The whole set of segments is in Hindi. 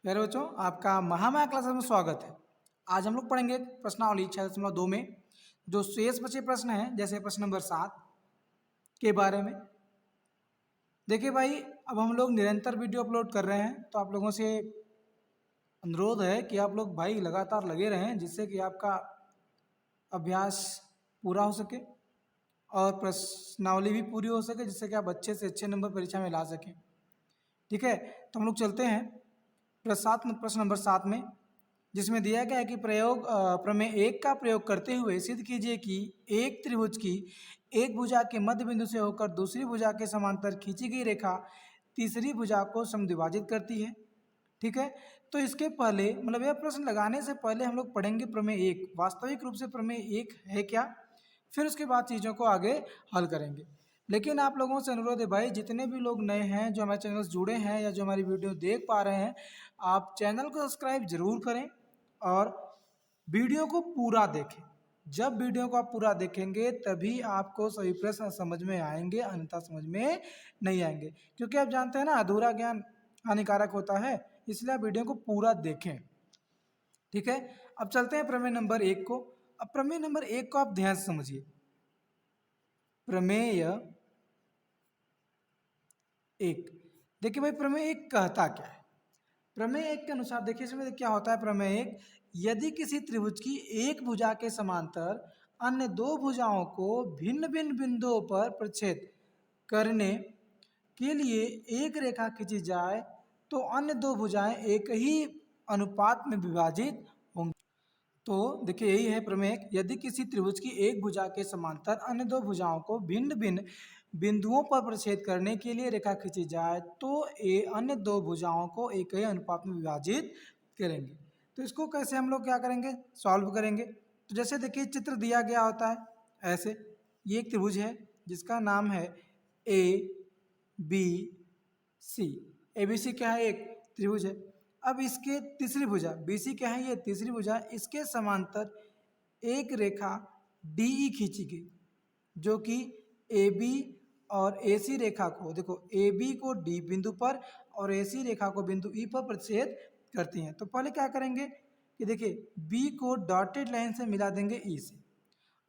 प्यारे बच्चों, आपका महामाया क्लासेस में स्वागत है। आज हम लोग पढ़ेंगे प्रश्नावली 6.2 में जो शेष बचे प्रश्न हैं, जैसे प्रश्न नंबर 7 के बारे में। देखिए भाई, अब हम लोग निरंतर वीडियो अपलोड कर रहे हैं, तो आप लोगों से अनुरोध है कि आप लोग भाई लगातार लगे रहें, जिससे कि आपका अभ्यास पूरा हो सके और प्रश्नावली भी पूरी हो सके, जिससे कि आप अच्छे से अच्छे नंबर परीक्षा में ला सकें। ठीक है, तो हम लोग चलते हैं प्रश्न नंबर 7 में, जिसमें दिया गया है कि प्रमेय 1 का प्रयोग करते हुए सिद्ध कीजिए कि एक त्रिभुज की एक भुजा के मध्य बिंदु से होकर दूसरी भुजा के समांतर खींची गई रेखा तीसरी भुजा को समद्विभाजित करती है। ठीक है, तो इसके पहले मतलब यह प्रश्न लगाने से पहले हम लोग पढ़ेंगे प्रमेय 1, वास्तविक रूप से प्रमेय 1 है क्या, फिर उसके बाद चीज़ों को आगे हल करेंगे। लेकिन आप लोगों से अनुरोध है भाई, जितने भी लोग नए हैं जो हमारे चैनल से जुड़े हैं या जो हमारी वीडियो देख पा रहे हैं, आप चैनल को सब्सक्राइब जरूर करें और वीडियो को पूरा देखें। जब वीडियो को आप पूरा देखेंगे तभी आपको सभी प्रश्न समझ में आएंगे, अन्यथा समझ में नहीं आएंगे, क्योंकि आप जानते हैं ना, अधूरा ज्ञान हानिकारक होता है, इसलिए आप वीडियो को पूरा देखें। ठीक है, अब चलते हैं प्रमेय नंबर 1 को। अब प्रमेय नंबर 1 को आप ध्यान से समझिए। प्रमेय 1, देखिए भाई, प्रमेय 1 कहता क्या है। प्रमेय 1 के अनुसार देखिए इसमें क्या होता है। प्रमेय 1, यदि किसी त्रिभुज की एक भुजा के समांतर अन्य दो भुजाओं को भिन्न भिन्न बिंदुओं पर प्रक्षेद करने के लिए एक रेखा खींची जाए तो अन्य दो भुजाएं एक ही अनुपात में विभाजित होंगी। तो देखिए यही है प्रमेय। यदि किसी त्रिभुज की एक भुजा के समांतर अन्य दो भुजाओं को भिन्न भिन्न बिंदुओं पर प्रक्षेद करने के लिए रेखा खींची जाए तो ये अन्य दो भुजाओं को एक ही अनुपात में विभाजित करेंगे। तो इसको कैसे हम लोग क्या करेंगे, सॉल्व करेंगे। तो जैसे देखिए चित्र दिया गया होता है ऐसे, ये एक त्रिभुज है जिसका नाम है A B C. A B C क्या है, एक त्रिभुज है। अब इसके तीसरी भुजा बी सी क्या है, ये तीसरी भुजा, इसके समांतर एक रेखा डी ई खींची गई, जो कि ए बी और ए सी रेखा को, देखो ए बी को डी बिंदु पर और ए सी रेखा को बिंदु ई पर प्रतिच्छेद करती हैं। तो पहले क्या करेंगे कि देखिए बी को डॉटेड लाइन से मिला देंगे ई से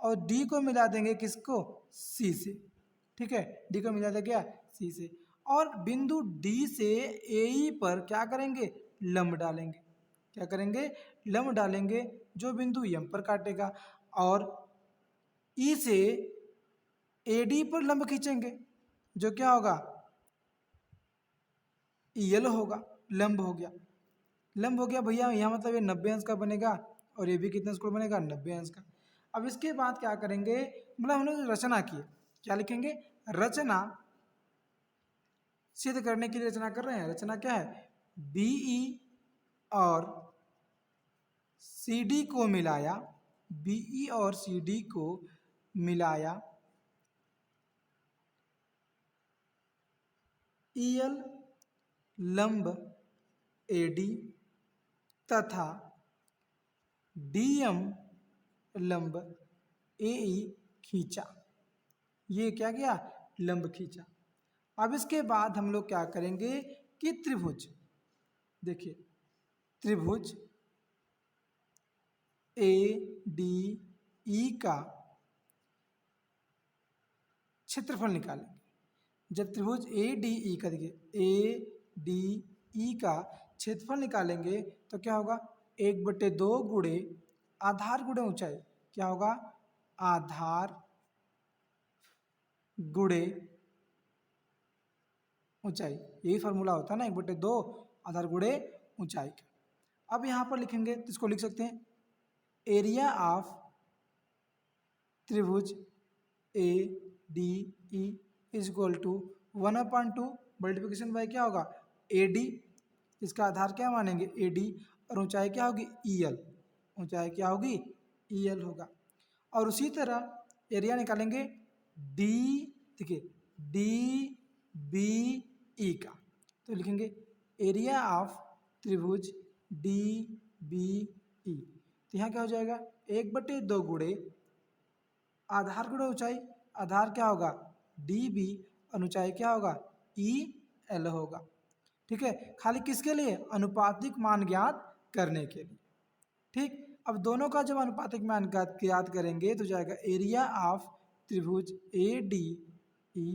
और डी को मिला देंगे किसको, सी से। ठीक है, डी को मिला देंगे क्या, सी से, और बिंदु डी से ए ई पर क्या करेंगे, लंब डालेंगे। क्या करेंगे, लंब डालेंगे, जो बिंदु एम पर काटेगा, और ई से ए डी पर लंब खींचेंगे, जो क्या होगा, यल होगा, लंब हो गया। लंब हो गया भैया, यहाँ मतलब ये 90 अंश का बनेगा और ये भी कितने अंश का बनेगा, 90 अंश का। अब इसके बाद क्या करेंगे, मतलब हम लोग रचना की, क्या लिखेंगे, रचना सिद्ध करने के लिए रचना कर रहे हैं। रचना क्या है, बीई और सी डी को मिलाया, बीई और सी डी को मिलाया ईएल लंब एडी तथा डीएम लंब एई खींचा। ये क्या किया, लंब खींचा। अब इसके बाद हम लोग क्या करेंगे कि त्रिभुज, देखिए त्रिभुज ए डी ई का क्षेत्रफल निकालेंगे। जब त्रिभुज ए डी ई का, देखिए ए डी ई का क्षेत्रफल निकालेंगे तो क्या होगा, 1/2 गुणे आधार गुणे ऊंचाई, क्या होगा, आधार गुणे ऊंचाई। यही फार्मूला होता है ना, 1/2 आधार गुणे ऊंचाई का। अब यहाँ पर लिखेंगे तो इसको लिख सकते हैं, एरिया ऑफ त्रिभुज A D E is equal to 1/2 multiplication by क्या होगा, ए डी, इसका आधार क्या मानेंगे, ए डी, और ऊंचाई क्या होगी, ई एल, ऊंचाई क्या होगी, ई एल होगा। और उसी तरह एरिया निकालेंगे डी, देखिए डी बी ई का, तो लिखेंगे एरिया ऑफ त्रिभुज डी बी ई। तो यहाँ क्या हो जाएगा, 1/2 गुणे आधार गुणे ऊंचाई, आधार क्या होगा, डी बी, और ऊंचाई क्या होगा, ई एल होगा। ठीक है, खाली किसके लिए, अनुपातिक मान ज्ञात करने के लिए। ठीक, अब दोनों का जब अनुपातिक मान ज्ञात करेंगे तो जाएगा एरिया ऑफ त्रिभुज A D E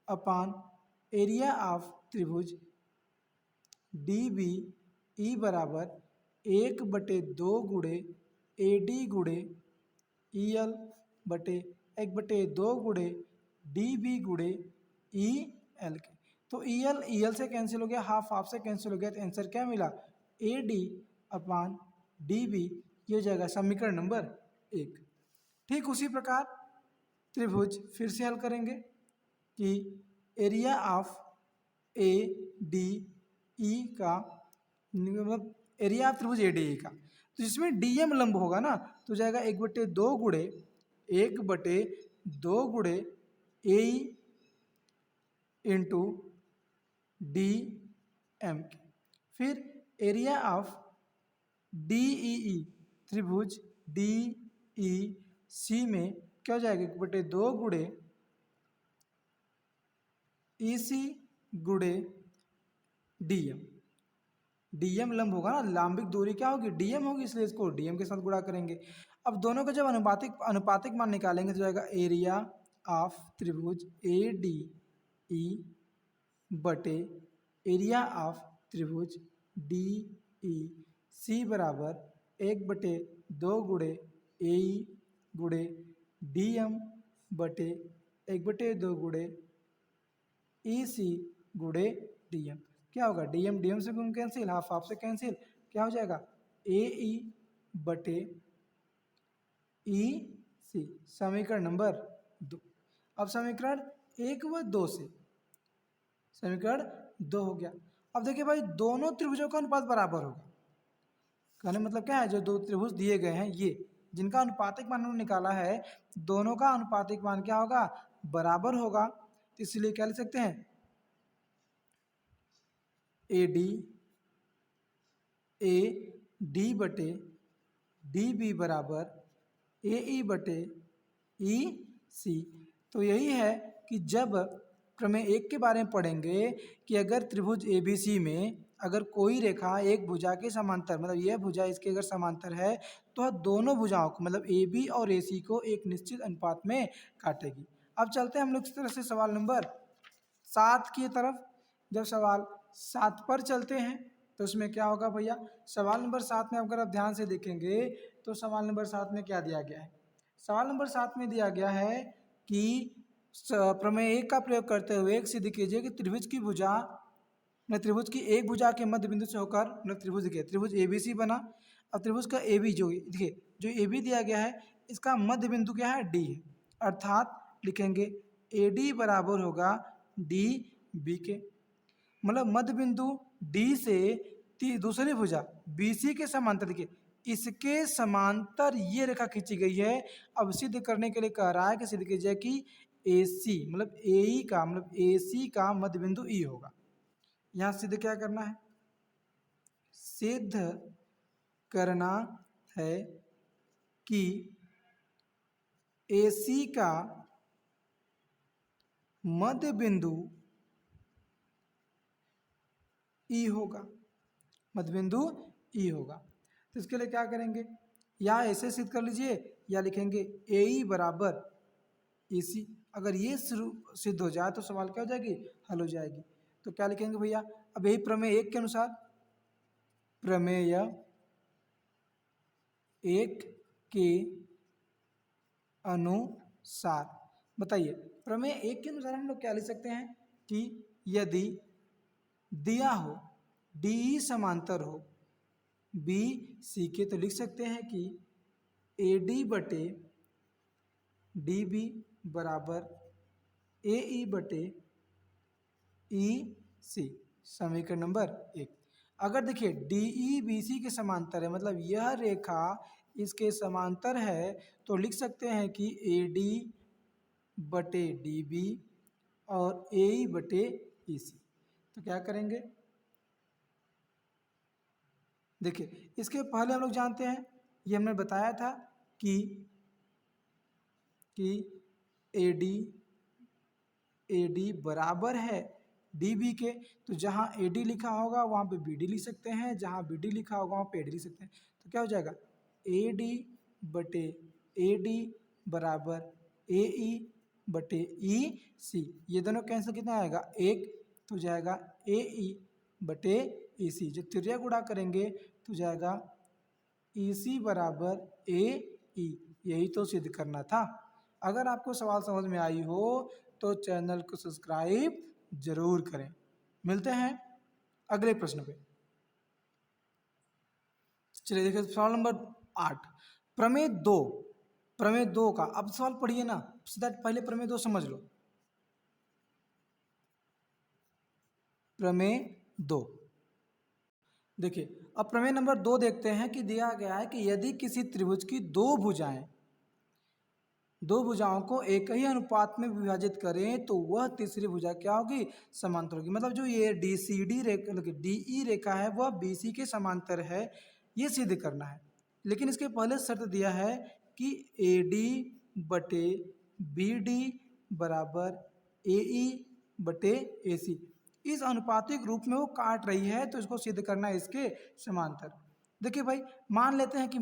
upon area of त्रिभुज डी बी ई बराबर 1/2 गुणे ए डी गुणे ई एल बटे 1/2 गुणे डी बी गुणे ई एल के। तो ई एल से कैंसिल हो गया, हाफ से कैंसिल हो गया, तो आंसर क्या मिला, A D upon D B, ये हो जाएगा समीकरण नंबर 1। ठीक उसी प्रकार त्रिभुज फिर से हल करेंगे कि एरिया ऑफ ए डी ई का मतलब एरिया ऑफ त्रिभुज ए डी ई का, तो जिसमें डी एम लंब होगा ना तो जाएगा 1/2 गुणे 1/2 गुणे ए इंटू डी एम के। फिर एरिया ऑफ डी ई त्रिभुज डी ई सी में क्या हो जाएगा, 1/2 गुणे ई सी गुणे डीएम। डीएम लंब होगा ना, लंबिक दूरी क्या होगी, डीएम होगी, इसलिए इसको डीएम के साथ गुणा करेंगे। अब दोनों का जब अनुपातिक मान निकालेंगे तो जाएगा एरिया ऑफ त्रिभुज ए डी ई बटे एरिया ऑफ त्रिभुज डी ई सी बराबर 1/2 गुणे ए गुणे डी एम बटे 1/2 गुणे ई सी गुणे डी एम। क्या होगा, डी एम से कैंसिल, हाफ से कैंसिल, क्या हो जाएगा ए ई बटे ई सी, समीकरण नंबर 2। अब समीकरण 1 व 2 से समीकरण 2 हो गया। अब देखिए भाई, दोनों त्रिभुजों का अनुपात बराबर होगा, कहने मतलब क्या है, जो दो त्रिभुज दिए गए हैं ये जिनका अनुपातिक मान हमने निकाला है, दोनों का अनुपातिक मान क्या होगा, बराबर होगा। तो इसलिए क्या लिख सकते हैं, ए डी बटे डी बी बराबर ए ई बटे ई सी। तो यही है कि जब प्रमेय 1 के बारे में पढ़ेंगे कि अगर त्रिभुज ए बी सी में अगर कोई रेखा एक भुजा के समांतर, मतलब यह भुजा इसके अगर समांतर है तो दोनों भुजाओं को मतलब ए बी और ए सी को एक निश्चित अनुपात में काटेगी। अब चलते हैं हम लोग इस तरह से सवाल नंबर 7 की तरफ। जब सवाल 7 पर चलते हैं तो उसमें क्या होगा भैया, सवाल नंबर 7 में अगर आप ध्यान से देखेंगे तो सवाल नंबर 7 में क्या दिया गया है, सवाल नंबर 7 में दिया गया है कि प्रमेय 1 का प्रयोग करते हुए एक सिद्ध कीजिए कि त्रिभुज की भुजा मतलब त्रिभुज की एक भुजा के मध्य बिंदु से होकर मतलब त्रिभुज ए बी सी बना। अब त्रिभुज का ए बी जो देखिए जो ए बी दिया गया है इसका मध्य बिंदु क्या है, डी है, अर्थात लिखेंगे ए डी बराबर होगा डी बी के, मतलब मध्य बिंदु डी से दूसरी भुजा बी सी के समांतर, देखिए इसके समांतर ये रेखा खींची गई है। अब सिद्ध करने के लिए कह रहा है कि सिद्ध कीजिए कि ए सी मतलब ए ई का मतलब ए सी का मध्य बिंदु ई होगा। यहाँ सिद्ध क्या करना है, सिद्ध करना है कि ए सी का मध्य बिंदु ई होगा, मध्य बिंदु ई होगा। तो इसके लिए क्या करेंगे, या ऐसे सिद्ध कर लीजिए या लिखेंगे ए ई बराबर ए सी। अगर ये सिद्ध हो जाए तो सवाल क्या हो जाएगी, हल हो जाएगी। तो क्या लिखेंगे भैया, अब यही प्रमेय 1 के अनुसार, प्रमेय 1 के अनुसार बताइए, प्रमेय 1 के अनुसार हम लोग क्या लिख सकते हैं कि यदि दिया हो डी समांतर हो बी सी के, तो लिख सकते हैं कि ए डी बटे डी बी बराबर ए ई बटे ई सी, समीकरण नंबर 1। अगर देखिए डी ई बी सी के समांतर है मतलब यह रेखा इसके समांतर है तो लिख सकते हैं कि ए डी बटे डी बी और ए ई बटे ई सी। तो क्या करेंगे, देखिए इसके पहले हम लोग जानते हैं, ये हमने बताया था कि ए डी बराबर है डी बी के, तो जहाँ ए डी लिखा होगा वहाँ पे बी डी लिख सकते हैं, जहाँ बी डी लिखा होगा वहाँ पे ए डी लिख सकते हैं। तो क्या हो जाएगा ए डी बटे ए डी बराबर ए ई बटे ई सी। ये दोनों कैंसिल कितना आएगा 1, तो जाएगा ए ई बटे ई सी। जो तिर्यक गुणा करेंगे तो जाएगा ई सी बराबर ए ई। यही तो सिद्ध करना था। अगर आपको सवाल समझ में आई हो तो चैनल को सब्सक्राइब जरूर करें। मिलते हैं अगले प्रश्न पे। चलिए देखिए सवाल नंबर 8, प्रमेय 2। प्रमेय 2 का अब सवाल पढ़िए ना, सीधा पहले प्रमेय 2 समझ लो। प्रमेय 2 देखिए, अब प्रमेय नंबर 2 देखते हैं कि दिया गया है कि यदि किसी त्रिभुज की दो भुजाओं को एक ही अनुपात में विभाजित करें तो वह तीसरी भुजा क्या होगी, समांतर होगी। मतलब जो ये डी सी डी रेखा, डी ई रेखा है वह बी सी के समांतर है, ये सिद्ध करना है। लेकिन इसके पहले शर्त दिया है कि ए डी बटे बी डी बराबर ए ई बटे ए सी। इस अनुपातिक रूप में वो काट रही है तो इसको सिद्ध करना है इसके समांतर। देखिए भाई, मान लेते हैं कि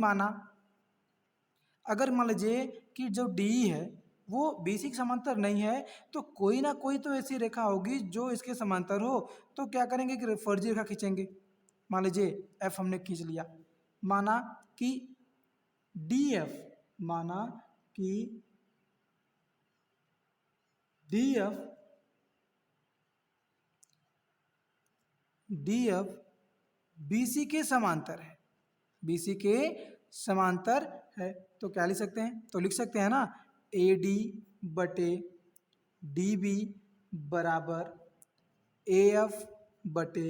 अगर मान लीजिए कि जो डी है वो बी सी के समांतर नहीं है तो कोई ना कोई तो ऐसी रेखा होगी जो इसके समांतर हो। तो क्या करेंगे कि फर्जी रेखा खींचेंगे। मान लीजिए एफ हमने खींच लिया, माना कि डी एफ, माना कि डी एफ बी सी के समांतर है, बी सी के समांतर है। तो क्या लिख सकते हैं, तो लिख सकते हैं ना ए डी बटे डी बी बराबर ए एफ बटे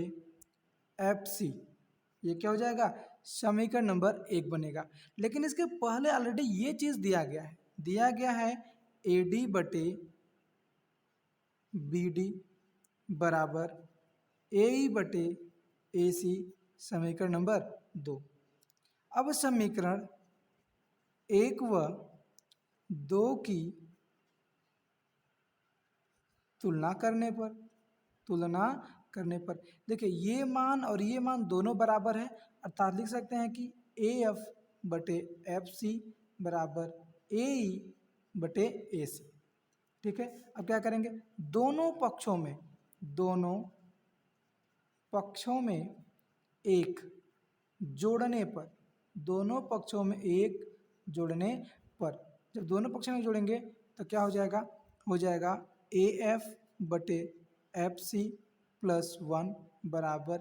एफ सी। ये क्या हो जाएगा, समीकरण नंबर 1 बनेगा। लेकिन इसके पहले ऑलरेडी ये चीज़ दिया गया है ए डी बटे बी डी बराबर ए ई बटे ए सी, समीकरण नंबर 2। अब समीकरण 1 व 2 की तुलना करने पर देखिए ये मान और ये मान दोनों बराबर है, अर्थात लिख सकते हैं कि ए एफ बटे एफ सी बराबर ए ई बटे ए सी। ठीक है, अब क्या करेंगे, दोनों पक्षों में एक जोड़ने पर, दोनों पक्षों में एक जोड़ने पर, जब दोनों पक्षों में जोड़ेंगे तो क्या हो जाएगा ए एफ बटे एफ सी प्लस 1 बराबर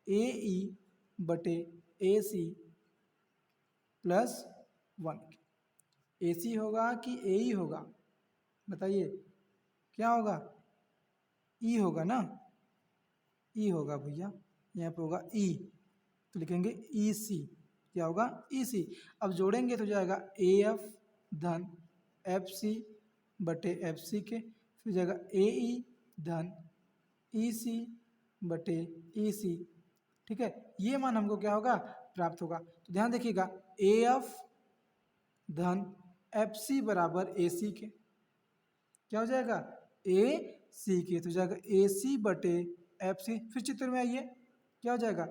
ए ई बटे ए सी प्लस 1। ए सी होगा कि ए ई होगा, बताइए क्या होगा, ई होगा ना, ई होगा भैया, यहाँ पे होगा ई, तो लिखेंगे ई सी। क्या होगा, ई सी। अब जोड़ेंगे तो जाएगा ए एफ धन एफ सी बटे एफ सी के, फिर जाएगा ए ई धन ई सी बटे ई सी। ठीक है, ये मान हमको क्या होगा, प्राप्त होगा। तो ध्यान देखिएगा ए एफ धन एफ सी बराबर ए सी के, क्या हो जाएगा ए सी के, तो जाएगा ए सी बटे एफ सी। फिर चित्र में आइए, क्या हो जाएगा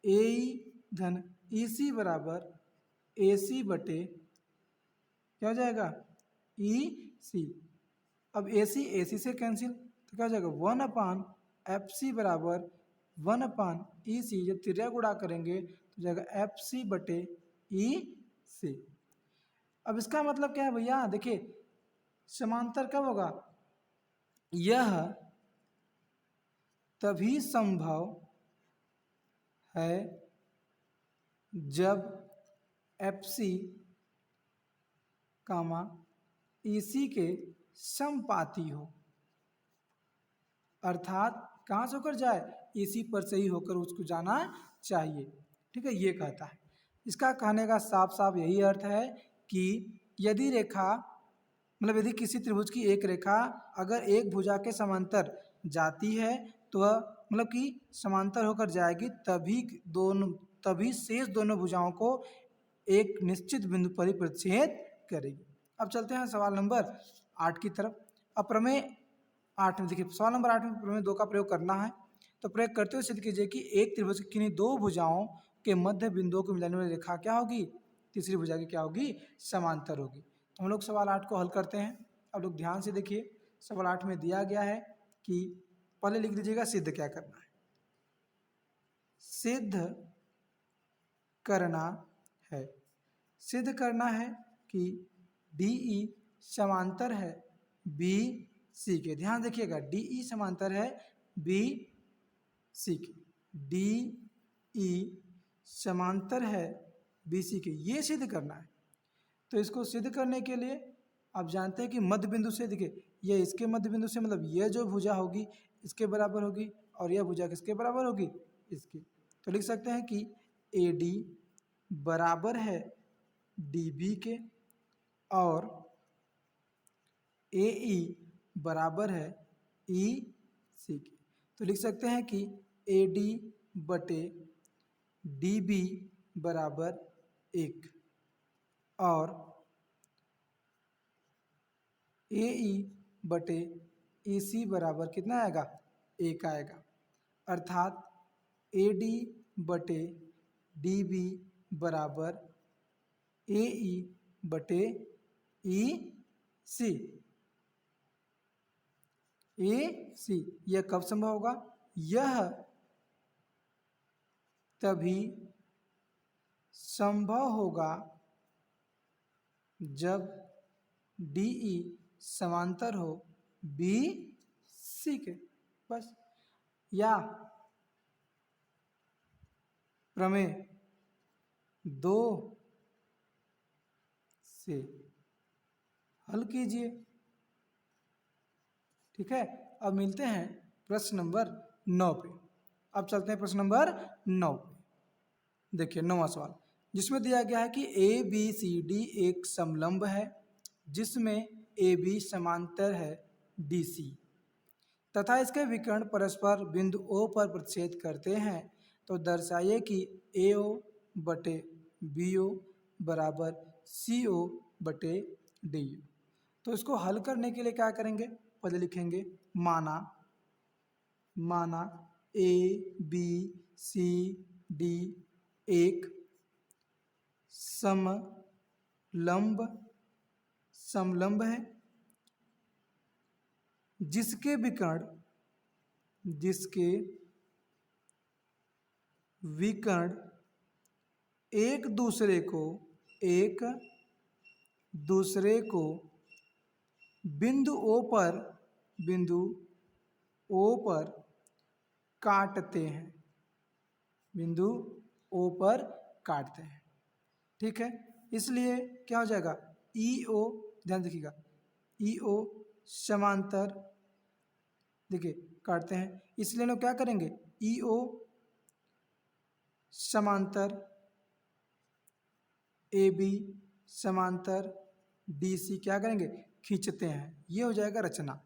ए धन ई सी बराबर ए सी बटे क्या हो जाएगा ई सी। अब ए सी से कैंसिल, तो क्या हो जाएगा 1 एफ सी बराबर 1 ई सी। जब त्रिज्या गुणा करेंगे तो जाएगा एफ सी बटे ई सी। अब इसका मतलब क्या है भैया, देखिए समांतर कब होगा, यह तभी संभव है जब एफ सी कामा ई सी के समपाती हो, अर्थात कहाँ से होकर जाए, इसी पर से ही होकर उसको जाना चाहिए। ठीक है, ये कहता है। इसका कहने का साफ साफ यही अर्थ है कि यदि रेखा, मतलब यदि किसी त्रिभुज की एक रेखा अगर एक भुजा के समांतर जाती है तो वह मतलब कि समांतर होकर जाएगी, तभी शेष दोनों भुजाओं को एक निश्चित बिंदु पर ही प्रतिच्छेद करेगी। अब चलते हैं सवाल नंबर 8 की तरफ। अब प्रमेय 8 में देखिए, सवाल नंबर 8 में प्रमेय 2 का प्रयोग करना है। तो प्रयोग करते हुए सिद्ध कीजिए कि एक त्रिभुज की किन्हीं दो भुजाओं के मध्य बिंदुओं को मिलाने वाली रेखा क्या होगी, तीसरी भुजा की क्या होगी, समांतर होगी। तो हम लोग सवाल 8 को हल करते हैं। अब लोग ध्यान से देखिए, सवाल 8 में दिया गया है कि पहले लिख लीजिएगा सिद्ध क्या करना है। सिद्ध करना है, सिद्ध करना है कि DE समांतर है BC के। ध्यान देखिएगा, DE समांतर है BC के, DE समांतर है BC के, ये सिद्ध करना है। तो इसको सिद्ध करने के लिए आप जानते हैं कि मध्य बिंदु से, देखिए ये इसके मध्य बिंदु से, मतलब ये जो भुजा होगी इसके बराबर होगी और यह भुजा किसके बराबर होगी, इसकी। तो लिख सकते हैं कि AD बराबर है DB के और AE बराबर है EC के। तो लिख सकते हैं कि AD बटे DB बराबर 1 और AE बटे EC बराबर कितना आएगा, 1 आएगा। अर्थात AD बटे DB बराबर AE बटे EC। AC यह कब संभव होगा, यह तभी संभव होगा जब DE समांतर हो BC के। बस, या प्रमेय 2 से हल कीजिए। ठीक है, अब मिलते हैं प्रश्न नंबर 9 पे। अब चलते हैं प्रश्न नंबर 9 पे। देखिए 9वां सवाल, जिसमें दिया गया है कि ABCD एक समलंब है जिसमें AB समांतर है DC तथा इसके विकर्ण परस्पर बिंदु O पर प्रतिच्छेद करते हैं। तो दर्शाइए कि AO बटे BO बराबर CO बटे DU। तो इसको हल करने के लिए क्या करेंगे, पहले लिखेंगे माना ABCD एक समलंब है जिसके विकर्ण एक दूसरे को बिंदु O पर काटते हैं, बिंदु O पर काटते हैं। ठीक है, इसलिए क्या हो जाएगा, EO, ध्यान देखिएगा, EO समांतर, देखिए काटते हैं, इसलिए लोग क्या करेंगे, EO समांतर AB समांतर DC क्या करेंगे, खींचते हैं। ये हो जाएगा रचना,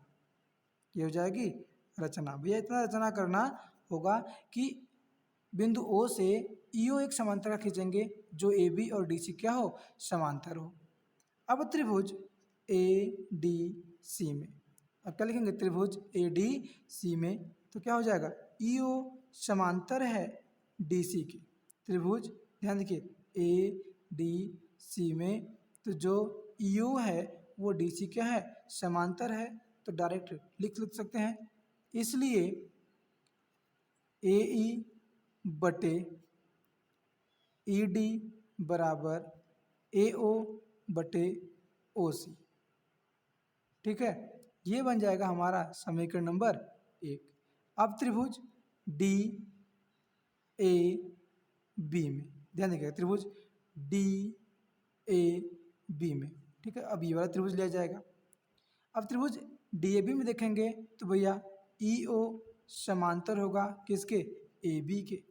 ये हो जाएगी रचना। भैया इतना रचना करना होगा कि बिंदु O से EO एक समांतर खींचेंगे जो AB और DC क्या हो, समांतर हो। अब त्रिभुज ADC में, अब क्या लिखेंगे, त्रिभुज ADC में, तो क्या हो जाएगा, EO समांतर है DC की। त्रिभुज, ध्यान देखिए, ADC में तो जो EO है वो DC क्या है, समांतर है। तो डायरेक्ट लिख सकते हैं, इसलिए AE बटे ED बराबर AO बटे OC। ठीक है, ये बन जाएगा हमारा समीकरण नंबर 1। अब त्रिभुज DAB में, ध्यान देखिएगा, त्रिभुज DAB में, ठीक है, अब ये वाला त्रिभुज लिया जाएगा। अब त्रिभुज DAB में देखेंगे तो भैया EO समांतर होगा किसके, AB के।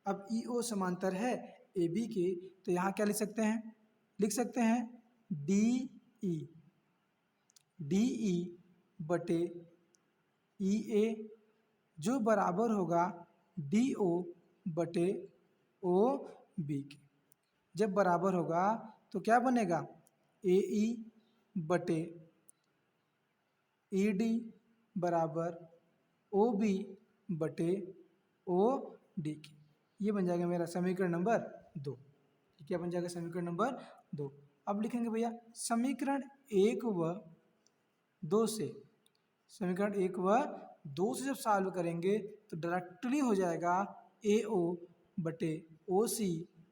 अब EO समांतर है AB के, तो यहाँ क्या लिख सकते हैं, लिख सकते हैं DE बटे EA जो बराबर होगा DO बटे OB के। जब बराबर होगा तो क्या बनेगा, AE बटे ED बराबर ओ बी बटे ओ डी के। ये बन जाएगा मेरा समीकरण नंबर 2। क्या बन जाएगा समीकरण नंबर 2। अब लिखेंगे भैया समीकरण 1 व 2 से, समीकरण 1 व 2 से जब सॉल्व करेंगे तो डायरेक्टली हो जाएगा ए ओ बटे ओ सी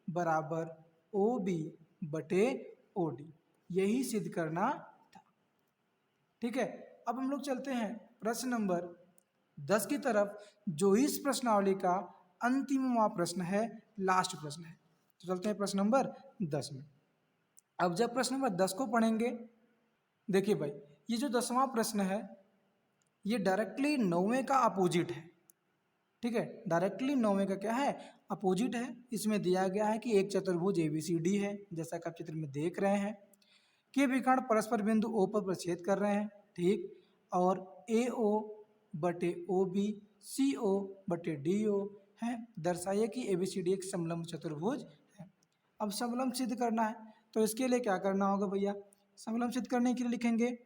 बराबर ओ बी बटे ओ डी। यही सिद्ध करना था। ठीक है, अब हम लोग चलते हैं प्रश्न नंबर 10 की तरफ, जो इस प्रश्नावली का अंतिमवा प्रश्न है, लास्ट प्रश्न है। तो चलते हैं प्रश्न नंबर 10 में। अब जब प्रश्न नंबर 10 को पढ़ेंगे, देखिए भाई ये जो 10वां प्रश्न है ये डायरेक्टली 9वें का अपोजिट है। ठीक है, डायरेक्टली 9वें का क्या है, अपोजिट है। इसमें दिया गया है कि एक चतुर्भुज ABCD है, जैसा कि आप चित्र में देख रहे हैं, के विकर्ण परस्पर बिंदु O पर प्रछेद कर रहे हैं। ठीक, और AO बटे OB CO बटे DO है। दर्शाइए कि ABCD एक समलंब चतुर्भुज है। अब समलंब सिद्ध करना है तो इसके लिए क्या करना होगा भैया, समलंब सिद्ध करने के लिए लिखेंगे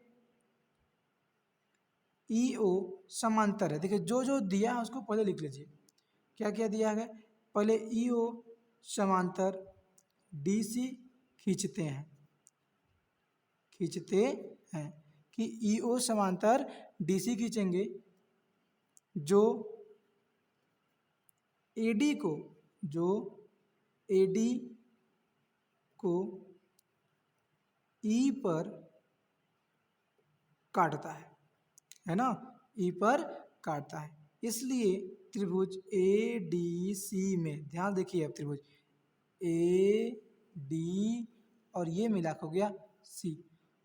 EO समांतर है। देखिए जो जो दिया है उसको पहले लिख लीजिए। क्या क्या दिया है, पहले EO समांतर DC खींचते हैं कि EO समांतर DC खींचेंगे, जो AD को E पर काटता है ना, E पर काटता है। इसलिए त्रिभुज ADC में ध्यान देखिए, अब त्रिभुज AD और ये मिला हो गया C,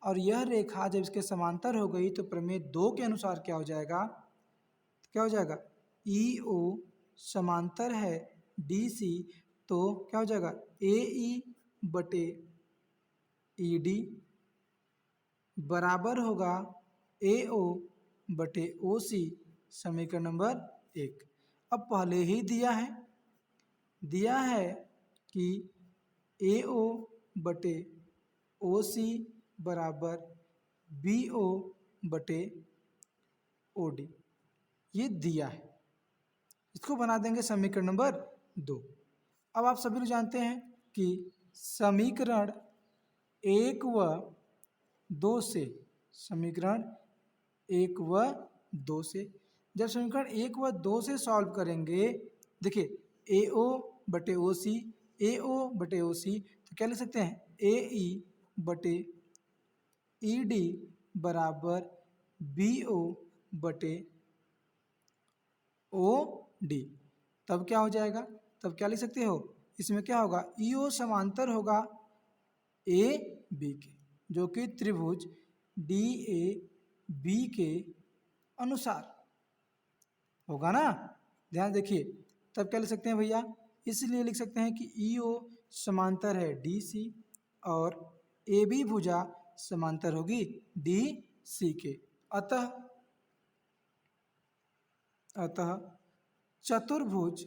और यह रेखा जब इसके समांतर हो गई तो प्रमेय 2 के अनुसार क्या हो जाएगा, क्या हो जाएगा, EO समांतर है DC, तो क्या हो जाएगा AE बटे ED बराबर होगा AO बटे OC, समीकरण नंबर 1। अब पहले ही दिया है कि AO बटे OC बराबर BO बटे OD, ये दिया है। इसको बना देंगे समीकरण नंबर 2। अब आप सभी लोग जानते हैं कि समीकरण 1 व 2 से, समीकरण 1 व 2 से जब समीकरण 1 व 2 से सॉल्व करेंगे, देखिए AO बटे OC, AO बटे OC, तो क्या लिख सकते हैं AE बटे ED बराबर BO बटे OD। तब क्या हो जाएगा, तब क्या लिख सकते हो, इसमें क्या होगा, EO समांतर होगा AB के, जो कि त्रिभुज DAB के अनुसार होगा ना। ध्यान देखिए, तब क्या लिख सकते हैं भैया, इसलिए लिख सकते हैं कि EO समांतर है DC और AB भुजा समांतर होगी DC के। अतः चतुर्भुज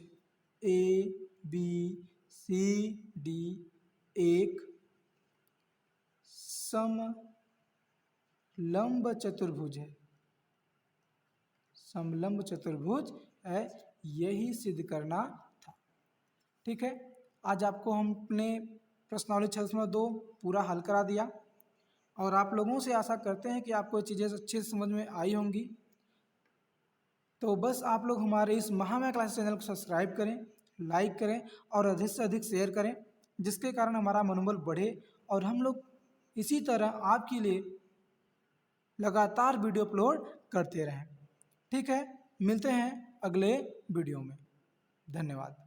ABCD एक समलंब चतुर्भुज है, समलंब चतुर्भुज है। यही सिद्ध करना था। ठीक है, आज आपको हमने प्रश्नावली 6.2 पूरा हल करा दिया, और आप लोगों से आशा करते हैं कि आपको चीज़ें अच्छे से समझ में आई होंगी। तो बस आप लोग हमारे इस महामाया क्लासेस चैनल को सब्सक्राइब करें, लाइक करें और अधिक से अधिक शेयर करें, जिसके कारण हमारा मनोबल बढ़े और हम लोग इसी तरह आपके लिए लगातार वीडियो अपलोड करते रहें। ठीक है, मिलते हैं अगले वीडियो में। धन्यवाद।